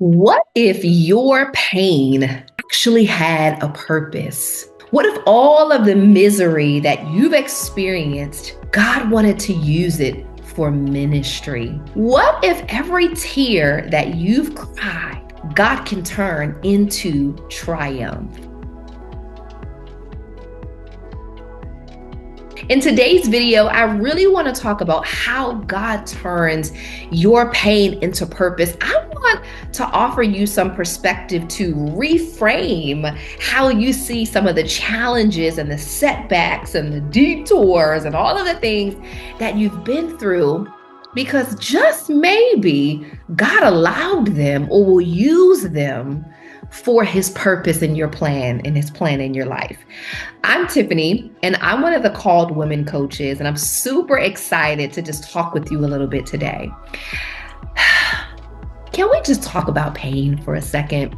What if your pain actually had a purpose? What if all of the misery that you've experienced, God wanted to use it for ministry? What if every tear that you've cried, God can turn into triumph? In today's video, I really want to talk about how God turns your pain into purpose. I want to offer you some perspective to reframe how you see some of the challenges and the setbacks and the detours and all of the things that you've been through, because just maybe God allowed them or will use them for his purpose in your plan and his plan in your life. I'm Tiffany, and I'm one of the Called Women coaches, and I'm super excited to just talk with you a little bit today. Can we just talk about pain for a second?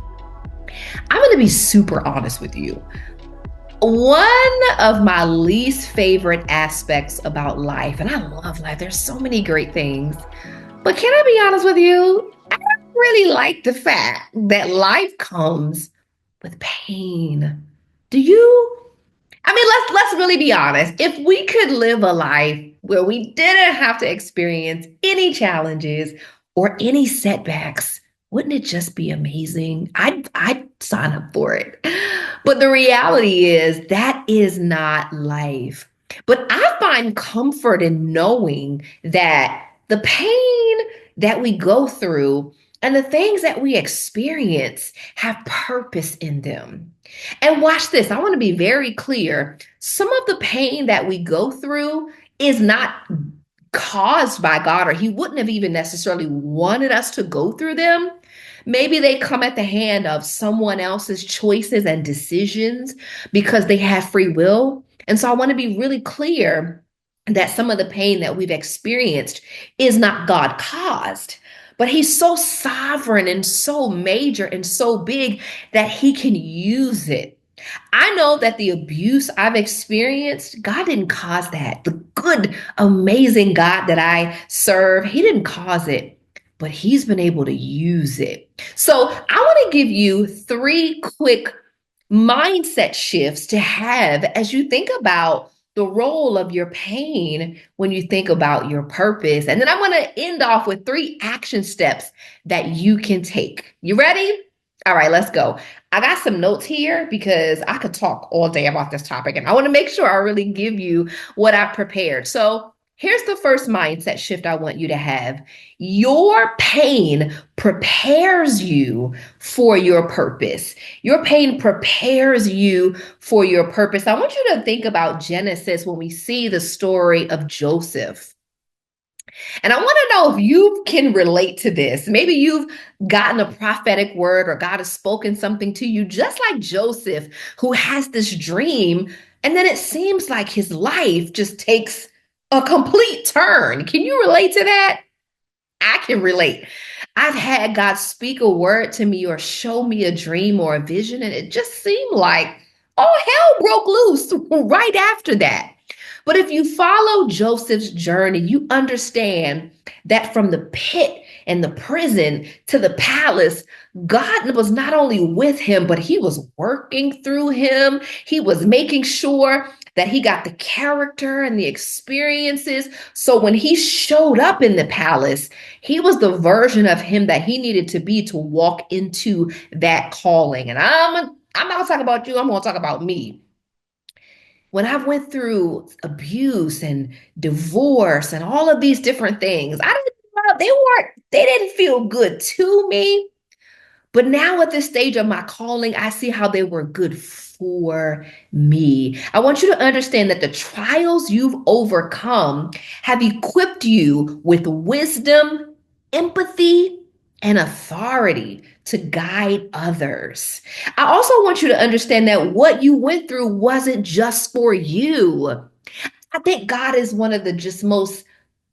I'm going to be super honest with you. One of my least favorite aspects about life, and I love life, there's so many great things, but can I be honest with you? I don't really like the fact that life comes with pain. Do you? I mean, let's really be honest. If we could live a life where we didn't have to experience any challenges or any setbacks, wouldn't it just be amazing? I'd sign up for it. But the reality is that is not life. But I find comfort in knowing that the pain that we go through and the things that we experience have purpose in them. And watch this. I want to be very clear. Some of the pain that we go through is not caused by God, or he wouldn't have even necessarily wanted us to go through them. Maybe they come at the hand of someone else's choices and decisions because they have free will. And so I want to be really clear that some of the pain that we've experienced is not God caused. But he's so sovereign and so major and so big that he can use it. I know that the abuse I've experienced, God didn't cause that. The good, amazing God that I serve, he didn't cause it, but he's been able to use it. So I want to give you 3 quick mindset shifts to have as you think about the role of your pain when you think about your purpose. And then I'm going to end off with 3 action steps that you can take. You ready? All right, let's go. I got some notes here because I could talk all day about this topic, and I want to make sure I really give you what I've prepared. So here's the first mindset shift I want you to have. Your pain prepares you for your purpose. Your pain prepares you for your purpose. I want you to think about Genesis when we see the story of Joseph. And I want to know if you can relate to this. Maybe you've gotten a prophetic word or God has spoken something to you, just like Joseph, who has this dream. And then it seems like his life just takes a complete turn. Can you relate to that? I can relate. I've had God speak a word to me or show me a dream or a vision, and it just seemed like, oh, hell broke loose right after that. But if you follow Joseph's journey, you understand that from the pit and the prison to the palace, God was not only with him, but he was working through him. He was making sure that he got the character and the experiences. So when he showed up in the palace, he was the version of him that he needed to be to walk into that calling. And I'm not gonna talk about you, I'm gonna talk about me. When I went through abuse and divorce and all of these different things, they didn't feel good to me. But now at this stage of my calling, I see how they were good for me. I want you to understand that the trials you've overcome have equipped you with wisdom, empathy, and authority to guide others. I also want you to understand that what you went through wasn't just for you. I think God is one of the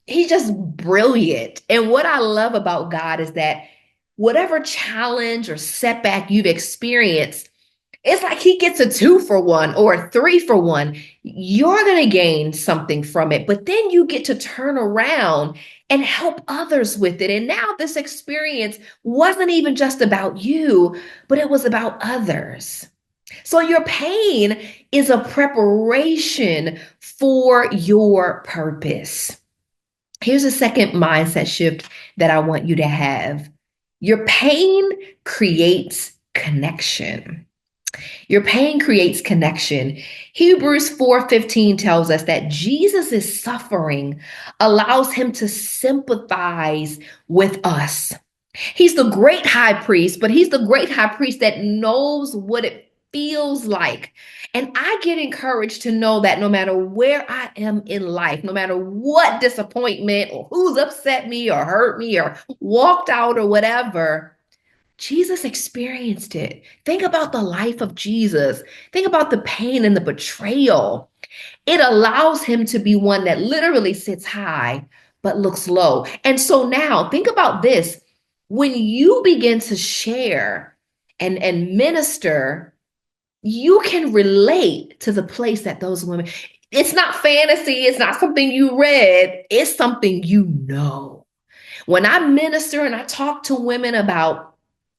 he's just brilliant. And what I love about God is that whatever challenge or setback you've experienced, It's like he gets a 2 for 1 or a 3 for 1. You're going to gain something from it, but then you get to turn around and help others with it. And now this experience wasn't even just about you, but it was about others. So your pain is a preparation for your purpose. Here's a second mindset shift that I want you to have. Your pain creates connection. Your pain creates connection. Hebrews 4:15 tells us that Jesus' suffering allows him to sympathize with us. He's the great high priest, but he's the great high priest that knows what it feels like. And I get encouraged to know that no matter where I am in life, no matter what disappointment or who's upset me or hurt me or walked out or whatever, Jesus experienced it. Think about the life of Jesus. Think about the pain and the betrayal. It allows him to be one that literally sits high but looks low. And so now think about this. When you begin to share and minister, you can relate to the place that those women, it's not fantasy, it's not something you read, it's something you know. When I minister and I talk to women about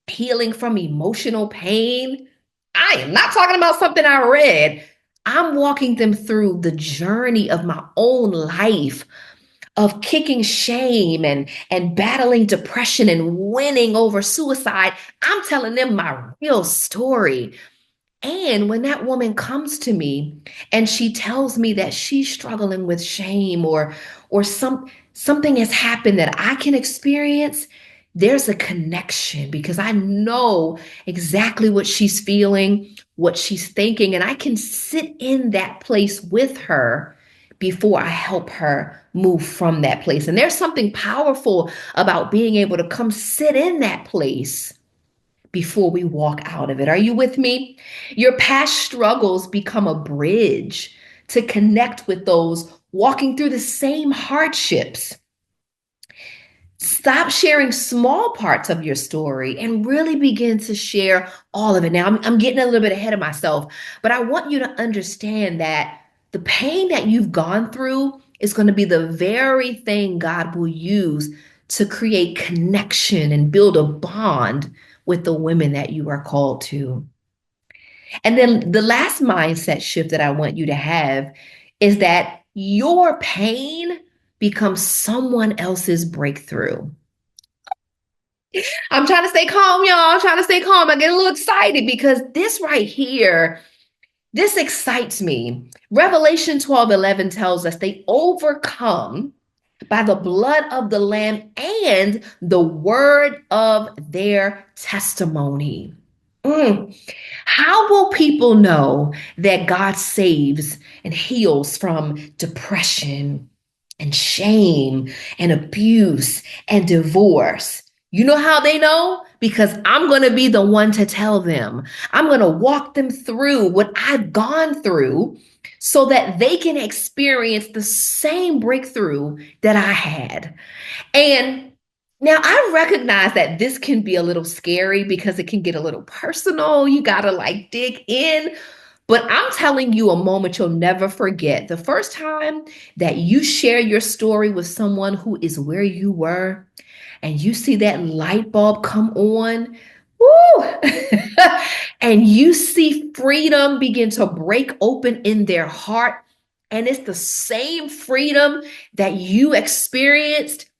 healing from emotional pain, I am not talking about something I read. I'm walking them through the journey of my own life of kicking shame and battling depression and winning over suicide. I'm telling them my real story. And when that woman comes to me and she tells me that she's struggling with shame or something has happened that I can experience, there's a connection because I know exactly what she's feeling, what she's thinking, and I can sit in that place with her before I help her move from that place. And there's something powerful about being able to come sit in that place before we walk out of it. Are you with me? Your past struggles become a bridge to connect with those walking through the same hardships. Stop sharing small parts of your story and really begin to share all of it. Now, I'm getting a little bit ahead of myself, but I want you to understand that the pain that you've gone through is going to be the very thing God will use to create connection and build a bond with the women that you are called to. And then the last mindset shift that I want you to have is that your pain becomes someone else's breakthrough. I'm trying to stay calm, y'all. I'm trying to stay calm. I get a little excited because this right here, this excites me. Revelation 12:11 tells us they overcome by the blood of the Lamb and the word of their testimony. Mm. How will people know that God saves and heals from depression and shame and abuse and divorce? You know how they know? Because I'm going to be the one to tell them. I'm going to walk them through what I've gone through so that they can experience the same breakthrough that I had. And now I recognize that this can be a little scary because it can get a little personal. You got to like dig in. But I'm telling you a moment you'll never forget. The first time that you share your story with someone who is where you were, and you see that light bulb come on, woo, and you see freedom begin to break open in their heart, and it's the same freedom that you experienced.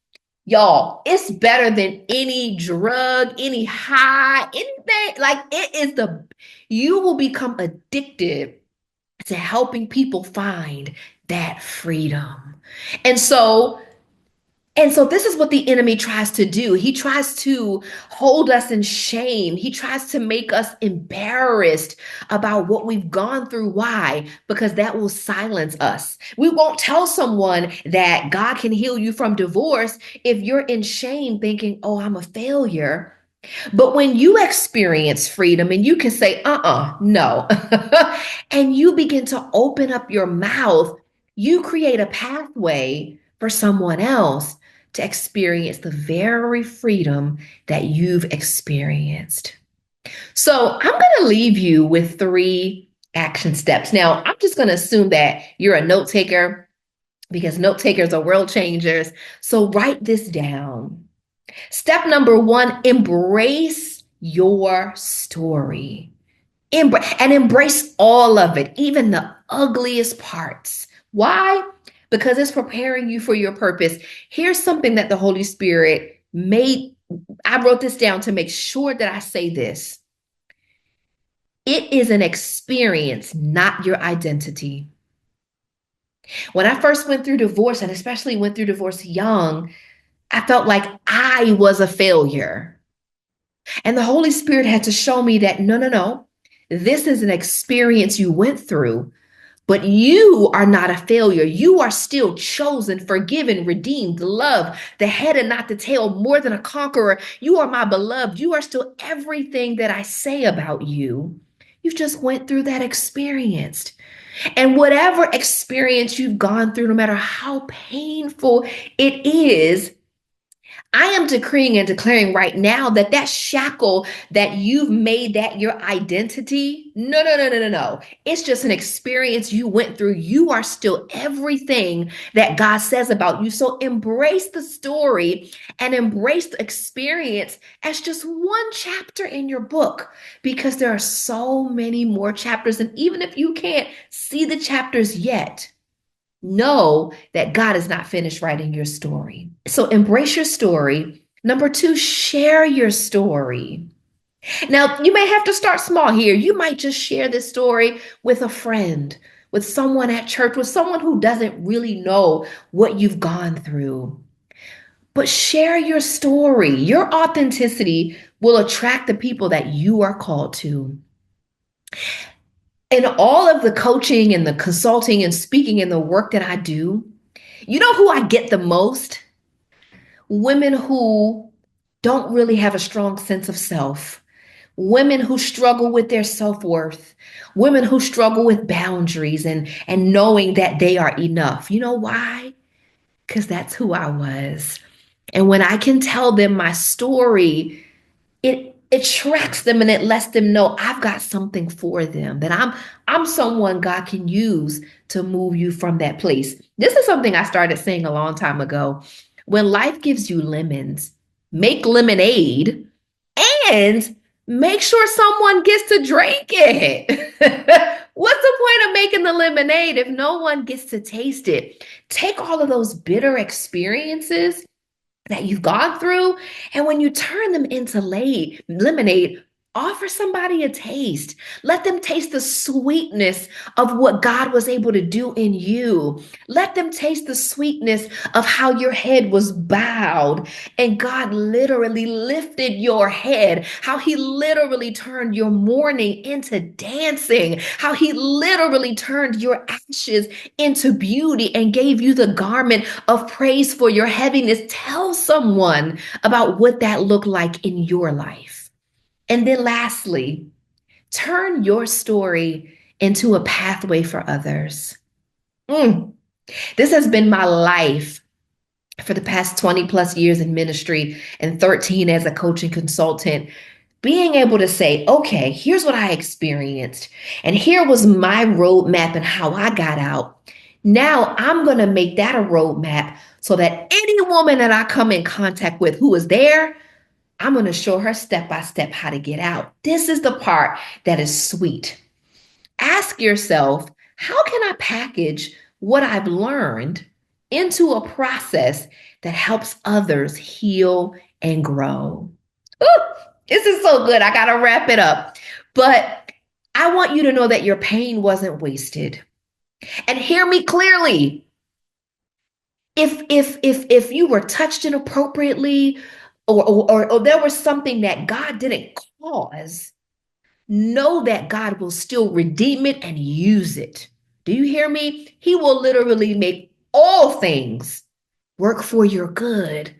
Y'all, it's better than any drug, any high, anything. Like it is you will become addicted to helping people find that freedom. And so, and so this is what the enemy tries to do. He tries to hold us in shame. He tries to make us embarrassed about what we've gone through. Why? Because that will silence us. We won't tell someone that God can heal you from divorce if you're in shame thinking, oh, I'm a failure. But when you experience freedom and you can say, no, and you begin to open up your mouth, you create a pathway for someone else to experience the very freedom that you've experienced. So I'm going to leave you with three action steps. Now, I'm just going to assume that you're a note taker because note takers are world changers. So write this down. Step number one, embrace your story. And embrace all of it, even the ugliest parts. Why? Because it's preparing you for your purpose. Here's something that the Holy Spirit made. I wrote this down to make sure that I say this. It is an experience, not your identity. When I first went through divorce, and especially went through divorce young, I felt like I was a failure. And the Holy Spirit had to show me that no, no, no. This is an experience you went through, but you are not a failure. You are still chosen, forgiven, redeemed, loved, the head and not the tail, more than a conqueror. You are my beloved. You are still everything that I say about you. You just went through that experience. And whatever experience you've gone through, no matter how painful it is, I am decreeing and declaring right now that that shackle that you've made that your identity, no, no, no, no, no, no. It's just an experience you went through. You are still everything that God says about you. So embrace the story and embrace the experience as just one chapter in your book, because there are so many more chapters. And even if you can't see the chapters yet, know that God is not finished writing your story. So embrace your story. Number two, share your story. Now, you may have to start small here. You might just share this story with a friend, with someone at church, with someone who doesn't really know what you've gone through. But share your story. Your authenticity will attract the people that you are called to. In all of the coaching and the consulting and speaking and the work that I do, you know who I get the most? Women who don't really have a strong sense of self, women who struggle with their self-worth, women who struggle with boundaries and knowing that they are enough. You know why? Because that's who I was. And when I can tell them my story, it attracts them and it lets them know I've got something for them, that I'm someone God can use to move you from that place. This is something I started saying a long time ago. When life gives you lemons, make lemonade and make sure someone gets to drink it. What's the point of making the lemonade if no one gets to taste it? Take all of those bitter experiences that you've gone through, and when you turn them into lemonade, offer somebody a taste. Let them taste the sweetness of what God was able to do in you. Let them taste the sweetness of how your head was bowed and God literally lifted your head, how he literally turned your mourning into dancing, how he literally turned your ashes into beauty and gave you the garment of praise for your heaviness. Tell someone about what that looked like in your life. And then lastly, turn your story into a pathway for others. Mm. This has been my life for the past 20 plus years in ministry and 13 as a coaching consultant. Being able to say, okay, here's what I experienced, and here was my roadmap and how I got out. Now I'm going to make that a roadmap so that any woman that I come in contact with who is there, I'm going to show her step by step how to get out. This is the part that is sweet. Ask yourself, how can I package what I've learned into a process that helps others heal and grow? Ooh, this is so good. I got to wrap it up. But I want you to know that your pain wasn't wasted. And hear me clearly. If you were touched inappropriately, or there was something that God didn't cause, know that God will still redeem it and use it. Do you hear me? He will literally make all things work for your good.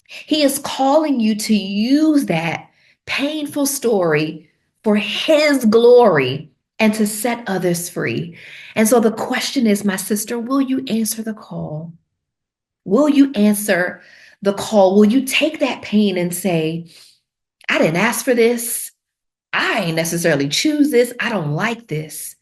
He is calling you to use that painful story for his glory and to set others free. And so the question is, my sister, will you answer the call? Will you answer the call? Will you take that pain and say, I didn't ask for this. I ain't necessarily choose this. I don't like this.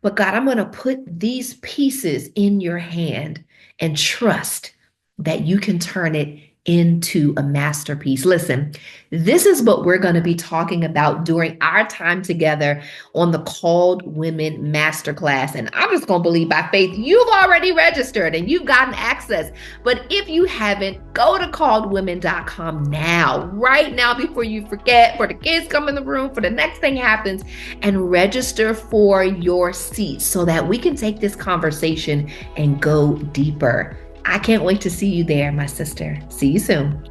But God, I'm going to put these pieces in your hand and trust that you can turn it into a masterpiece. Listen, this is what we're going to be talking about during our time together on the Called Women Masterclass. And I'm just going to believe by faith you've already registered and you've gotten access. But if you haven't, go to calledwomen.com now, right now, before you forget, for the kids come in the room, for the next thing happens, and register for your seat so that we can take this conversation and go deeper. I can't wait to see you there, my sister. See you soon.